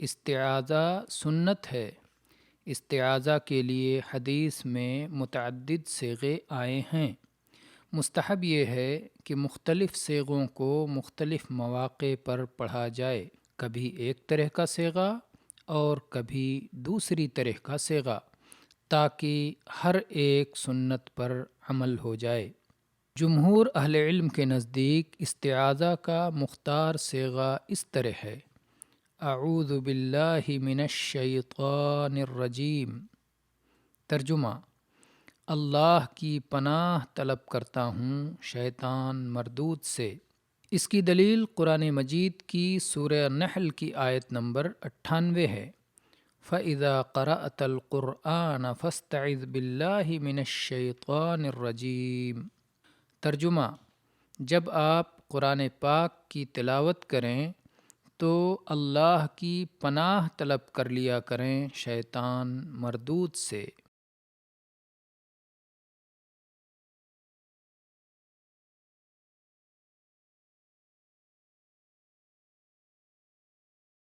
استعاذہ سنت ہے۔ استعاذہ کے لیے حدیث میں متعدد صیغے آئے ہیں۔ مستحب یہ ہے کہ مختلف صیغوں کو مختلف مواقع پر پڑھا جائے، کبھی ایک طرح کا صیغہ اور کبھی دوسری طرح کا صیغہ، تاکہ ہر ایک سنت پر عمل ہو جائے۔ جمہور اہل علم کے نزدیک استعاذہ کا مختار صیغہ اس طرح ہے: اعوذ باللہ من الشیطان الرجیم۔ ترجمہ: اللہ کی پناہ طلب کرتا ہوں شیطان مردود سے۔ اس کی دلیل قرآن مجید کی سورہ نحل کی آیت نمبر 98 ہے: فَإِذَا قَرَأْتَ الْقُرْآنَ فَاسْتَعِذْ بِاللَّهِ مِنَ الشَّيْطَانِ الرَّجِيمِ۔ ترجمہ: جب آپ قرآن پاک کی تلاوت کریں تو اللہ کی پناہ طلب کر لیا کریں شیطان مردود سے۔